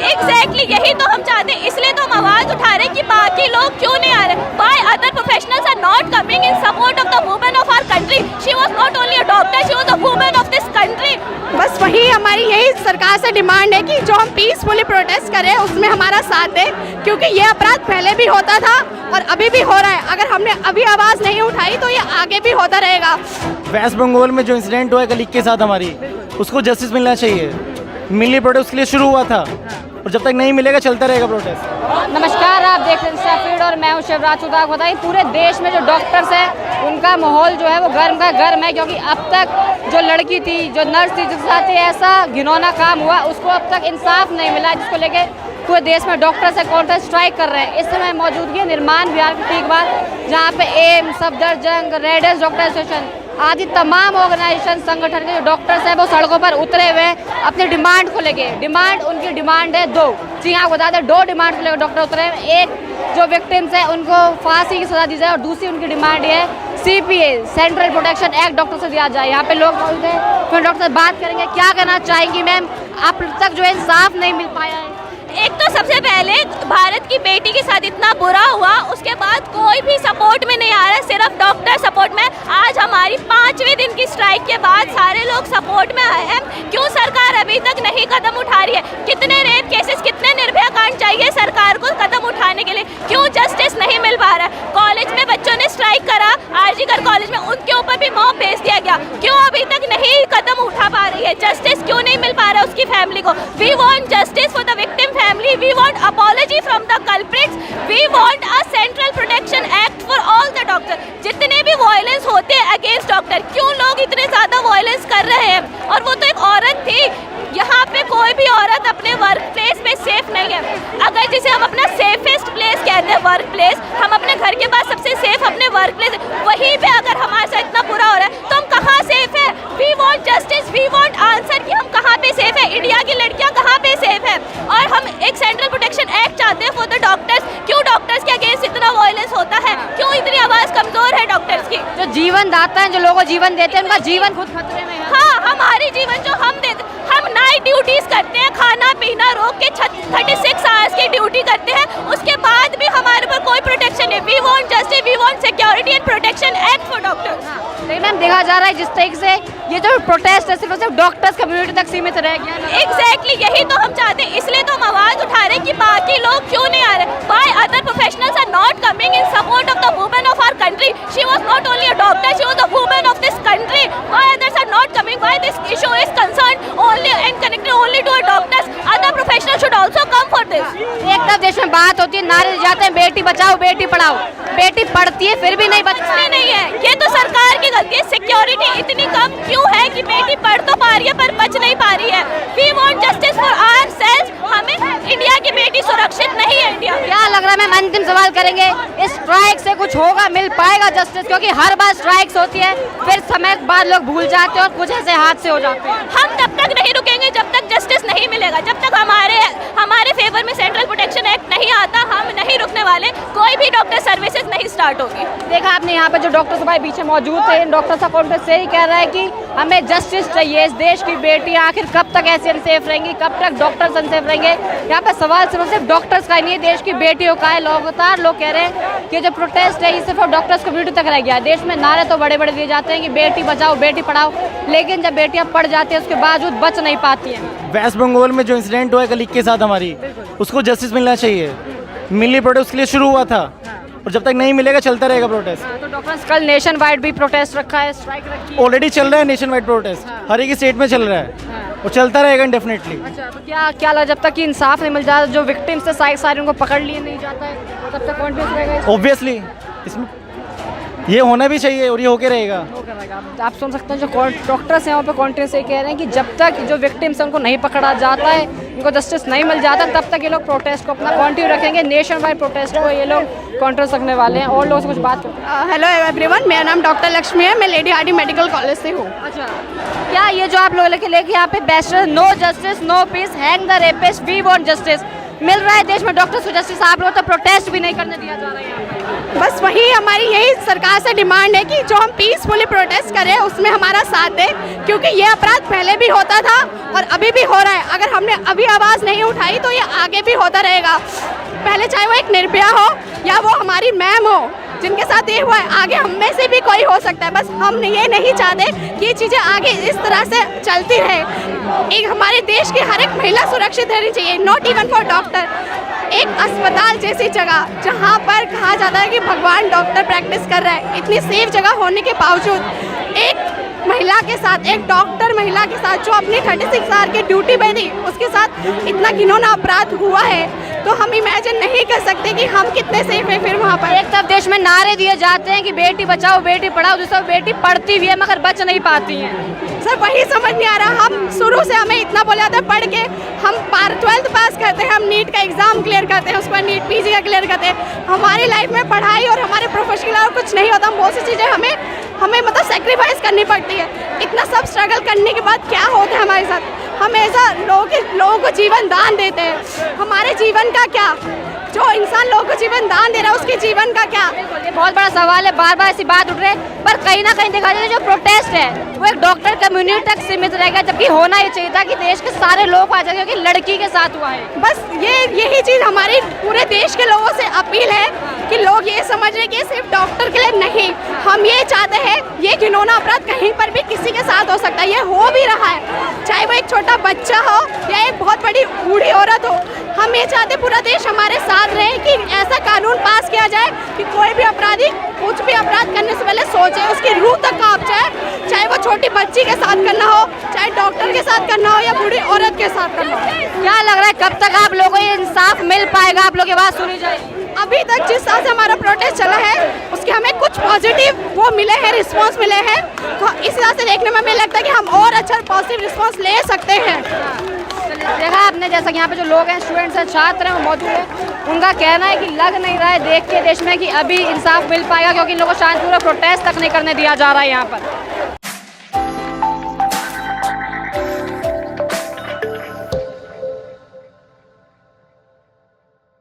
Exactly यही तो हम चाहते हैं, इसलिए तो हम आवाज उठा रहे हैं कि बाकी लोग क्यों नहीं आ रहे. Why other professionals are not coming in support of the women of our country? She was not only a doctor, she was a woman of this country. बस वही हमारी यही सरकार से डिमांड है कि जो हम पीसफुली प्रोटेस्ट करें उसमें हमारा साथ दें, क्योंकि ये अपराध पहले भी होता था और अभी भी हो रहा है. अगर हमने अभी आवाज़ नहीं उठाई तो ये आगे भी होता रहेगा. वेस्ट बंगाल में जो इंसिडेंट हुआ है कलीग के साथ हमारी, उसको जस्टिस मिलना चाहिए. मिली प्रोटेस्ट के लिए शुरू हुआ था और जब तक नहीं मिलेगा चलता रहेगा प्रोटेस्ट. नमस्कार, आप देख रहे हैं इंस्टा फीड और मैं हूं शिवराज सुदाक. बताइए, पूरे देश में जो डॉक्टर्स हैं उनका माहौल जो है वो गर्म का गर्म है, क्योंकि अब तक जो लड़की थी, जो नर्स थी, जिसके साथ ऐसा घिनौना काम हुआ, उसको अब तक इंसाफ नहीं मिला, जिसको लेके पूरे देश में डॉक्टर्स काउंटर स्ट्राइक कर रहे हैं. इस समय मौजूदगी है निर्माण विहार के ठीक बाद, जहाँ पे AIIMS, Safdarjung, readers doctor association आदि तमाम ऑर्गेनाइजेशन संगठन के जो डॉक्टर्स हैं वो सड़कों पर उतरे हुए हैं अपनी डिमांड को लेके. उनकी डिमांड है दो. जी हाँ, बता दें, दो डिमांड को लेकर डॉक्टर उतरे हैं. एक, जो विक्टिम्स हैं उनको फांसी की सजा दी जाए, और दूसरी उनकी डिमांड ये है CPA central protection act doctor से दिया जाए. यहाँ पे लोग मौजूद हैं, फिर डॉक्टर से बात करेंगे. क्या कहना चाहेंगी मैम, अब तक जो है इंसाफ नहीं मिल पाया है? एक तो सबसे पहले भारत की बेटी के साथ इतना बुरा हुआ, उसके बाद कोई भी सपोर्ट में नहीं आ रहा, सिर्फ डॉक्टर सपोर्ट में. आज हमारी 5वें दिन की स्ट्राइक के बाद सारे लोग सपोर्ट में आए हैं. क्यों सरकार अभी तक नहीं कदम उठा रही है? कितने रेप केसेस, कितने निर्भया कांड चाहिए सरकार को कदम उठाने के लिए? क्यों जस्टिस नहीं मिल पा रहा है? कॉलेज में बच्चों ने स्ट्राइक करा, आरजीकर कॉलेज में, उनके ऊपर भी मॉब भेज दिया गया. क्यों अभी तक नहीं कदम उठा पा रही है? जस्टिस क्यों नहीं मिल पा रहा है उसकी फैमिली को? We want justice for the victim family, we want apology from the culprits, we want a central protection act for all the doctors. जितने भी वायलेंस होते हैं अगेंस्ट डॉक्टर, क्यों लोग इतने ज़्यादा वायलेंस कर रहे हैं? और वो तो एक औरत थी. यहाँ पे कोई भी औरत अपने वर्क प्लेस पे सेफ नहीं है. अगर जिसे हम अपना सेफेस्ट प्लेस कहते हैं वर्क प्लेस, हम अपने घर के पास सबसे सेफ अपने वर्क प्लेस, वहीं पे अगर हमारे साथ इतना बुरा हो रहा है तो हम कहाँ सेफ है? We want justice, we want answer कि हम कहाँ पे सेफ है, इंडिया की लड़कियाँ कहाँ पे सेफ है. और हम एक सेंट्रल प्रोटेक्शन एक्ट चाहते हैं फॉर द डॉक्टर्स. क्यों डॉक्टर्स के अगेंस्ट इतना वायलेंस होता है? क्यों इतनी आवाज़ कमज़ोर है डॉक्टर्स की? जो जीवन दाता है, जो लोगों को जीवन देते हैं, उनका जीवन खुद खतरे में है. हाँ, हमारी जीवन जो हम देते, हम नाइट ड्यूटीज करते हैं, खाना पीना रोक के 36 आवर्स की ड्यूटी करते हैं, उसके बाद भी हमारे ऊपर कोई प्रोटेक्शन नहीं. We want justice, we want security and protection act for doctors. लेकिन मैम, देखा जा रहा है जिस तरीके से ये जो प्रोटेस्ट है सिर्फ डॉक्टर्स कम्युनिटी तक सीमित रह गया. एग्जैक्टली यही तो हम चाहते हैं, इसलिए तो हम आवाज उठा रहे हैं कि बाकी लोग क्यों नहीं आ रहे. Why other professionals are not coming in support of the women of our country? She was not only a doctor, she was a woman of this country. Why others are not coming? Why this issue is concerned only and connected only to our doctors? Other professionals should also come for this. एक तरफ देश में बात होती है, नारे जाते हैं बेटी बचाओ बेटी पढ़ाओ, बेटी पढ़ती है फिर भी नहीं बचती नहीं है. ये तो सरकार की गलती है. सिक्योरिटी इतनी कम क्यों है कि बेटी पढ़ तो पा रही है पर बच नहीं पा रही है? We want justice for ourselves. हमें इंडिया की बेटी सुरक्षित नहीं है. इंडिया क्या लग रहा है मैम, अंतिम सवाल करेंगे, इस स्ट्राइक से कुछ होगा, मिल पाएगा जस्टिस? क्योंकि हर बार स्ट्राइक्स होती है, फिर समय बाद लोग भूल जाते हैं और कुछ ऐसे हादसे हो जाते हैं. हम तब तक नहीं रुकेंगे जब तक जस्टिस नहीं मिलेगा, जब तक हमारे फेवर में सेंट्रल प्रोटेक्शन एक्ट नहीं आता, हम नहीं रुकने वाले. कोई भी डॉक्टर सर्विसेज नहीं स्टार्ट होगी. देखा आपने यहाँ पे जो डॉक्टर भाई पीछे मौजूद थे, डॉक्टर साहब काउंटर से ही कह रहा है कि हमें जस्टिस चाहिए. इस देश की बेटियाँ आखिर कब तक ऐसे अनसेफ रहेंगी, कब तक डॉक्टर्स अनसेफ रहेंगे? यहाँ पे सवाल सिर्फ डॉक्टर्स का नहीं है, देश की बेटियों का है. लगातार लोग कह रहे हैं कि जो प्रोटेस्ट है ये सिर्फ डॉक्टर्स कम्युनिटी तक रह गया. देश में नारे तो बड़े बड़े दिए जाते हैं कि बेटी बचाओ बेटी पढ़ाओ, लेकिन जब बेटियाँ पढ़ जाती हैं उसके बावजूद बच नहीं पाती हैं. वेस्ट बंगाल में जो इंसिडेंट हुआ है कलीग के साथ हमारी, उसको जस्टिस मिलना चाहिए. मिली प्रोटेस्ट के लिए शुरू हुआ था और जब तक नहीं मिलेगा चलता रहेगा प्रोटेस्ट. तो डॉक्टर्स कल नेशन वाइड भी प्रोटेस्ट रखा है, स्ट्राइक रखी है. ऑलरेडी चल रहा है नेशन वाइड प्रोटेस्ट. हर एक स्टेट में चल रहा है और चलता रहेगा इंडेफिनेटली. अच्छा, तो क्या लगा, जब तक कि इंसाफ नहीं मिल जाता, जो विक्टिम्स है सारे उनको पकड़ लिए नहीं जाता है, तब तक कॉन्फिडेंस रहेगा? ऑब्वियसली इसमें ये होना भी चाहिए और ये होके रहेगा. आप सुन सकते हैं जो डॉक्टर्स हैं वहाँ पे कॉन्फिडेंस से कह रहे हैं कि जब तक जो विक्टिम्स हैं उनको नहीं पकड़ा जाता है, उनको जस्टिस नहीं मिल जाता, तब तक ये लोग प्रोटेस्ट को अपना कंटिन्यू रखेंगे. नेशन वाइड प्रोटेस्ट को ये लोग कॉन्ट्रेस्ट रखने वाले हैं. और लोगों से कुछ बात करते हैं. हेलो एवरीवन, मेरा नाम डॉक्टर लक्ष्मी है, मैं लेडी हार्डी मेडिकल कॉलेज से हूँ. अच्छा, क्या ये जो आप लोग लेके यहाँ पे बैचलर no justice no peace, hang the rapist, we want justice, मिल रहा है देश में डॉक्टर्स को जस्टिस? आप लोग तो प्रोटेस्ट भी नहीं करने दिया जा रहा है यहाँ पे. बस वही हमारी यही सरकार से डिमांड है कि जो हम पीसफुली प्रोटेस्ट करें उसमें हमारा साथ दे, क्योंकि ये अपराध पहले भी होता था और अभी भी हो रहा है। अगर हमने अभी आवाज़ नहीं उठाई तो ये आगे भी होता रहेगा। पहले चाहे वो एक निर्भया हो या वो हमारी मैम हो जिनके साथ ये हुआ है, आगे हम में से भी कोई हो सकता है। बस हम ये नहीं चाहते कि ये चीज़ें आगे इस तरह से चलती रहे। एक हमारे देश की हर एक महिला सुरक्षित रहनी चाहिए, नॉट इवन फॉर डॉक्टर। एक अस्पताल जैसी जगह जहाँ पर कहा जाता है कि भगवान डॉक्टर प्रैक्टिस कर रहा है, इतनी सेफ जगह होने के बावजूद एक महिला के साथ, एक डॉक्टर महिला के साथ जो अपनी 36 आवर की ड्यूटी पे थी, उसके साथ इतना घिनौना अपराध हुआ है, तो हम इमेजिन नहीं कर सकते कि हम कितने सेफ हैं फिर वहाँ पर। एक तरफ देश में नारे दिए जाते हैं कि बेटी बचाओ बेटी पढ़ाओ, दूसरा बेटी पढ़ती भी है मगर बच नहीं पाती हैं। सर वही समझ नहीं आ रहा। हम शुरू से हमें इतना बोला जाता है, पढ़ के हम 12th पास करते हैं, हम नीट का एग्जाम क्लियर करते हैं, उस पर नीट पीजी का क्लियर करते हैं। हमारी लाइफ में पढ़ाई और हमारे प्रोफेशनल और कुछ नहीं होता। बहुत सी चीज़ें हमें मतलब सेक्रीफाइस करनी पड़ती है। इतना सब स्ट्रगल करने के बाद क्या होता है हमारे साथ, हमेशा लोगों को जीवन दान देते हैं। हमारे जीवन का क्या, जो इंसान लोगों को जीवन दान दे रहा है उसके जीवन का क्या? ये बहुत बड़ा सवाल है, बार बार ऐसी बात उठ रही है, पर कहीं ना कहीं देखा जाए जो प्रोटेस्ट है वो एक डॉक्टर कम्युनिटी तक सीमित रहेगा, जबकि होना ये चाहिए था कि देश के सारे लोग आ जाए, क्योंकि लड़की के साथ हुआ है। बस यही चीज़ हमारी पूरे देश के लोगों से अपील है कि लोग ये समझ रहे कि सिर्फ डॉक्टर के लिए नहीं, हम ये चाहते हैं ये घिनौना अपराध कहीं पर भी किसी के साथ हो सकता है, ये हो भी रहा है, चाहे वो एक छोटा बच्चा हो या एक बहुत बड़ी बूढ़ी औरत हो। हम ये चाहते पूरा देश हमारे साथ रहे कि ऐसा कानून पास किया जाए कि कोई भी अपराधी कुछ भी अपराध करने से पहले सोचे, उसकी रूह तक कांप जाए, चाहे वो छोटी बच्ची के साथ करना हो, चाहे डॉक्टर के साथ करना हो या बूढ़ी औरत के साथ करना हो। क्या लग रहा है कब तक आप लोगों को ये इंसाफ मिल पाएगा, आप लोग की बात सुनी जाएगी? अभी तक जिस तरह से हमारा प्रोटेस्ट चला है उसके हमें कुछ पॉजिटिव वो मिले हैं, रिस्पांस मिले हैं, तो इस तरह से देखने में हमें लगता है कि हम और अच्छा पॉजिटिव रिस्पांस ले सकते हैं। देखा आपने, जैसा कि यहाँ पे जो लोग हैं, स्टूडेंट्स हैं, छात्र हैं, वो मौजूद हैं, उनका कहना है कि लग नहीं रहा है देख के देश में कि अभी इंसाफ मिल पाएगा, क्योंकि इन लोगों को शांतिपूर्वक प्रोटेस्ट तक नहीं करने दिया जा रहा है यहाँ पर।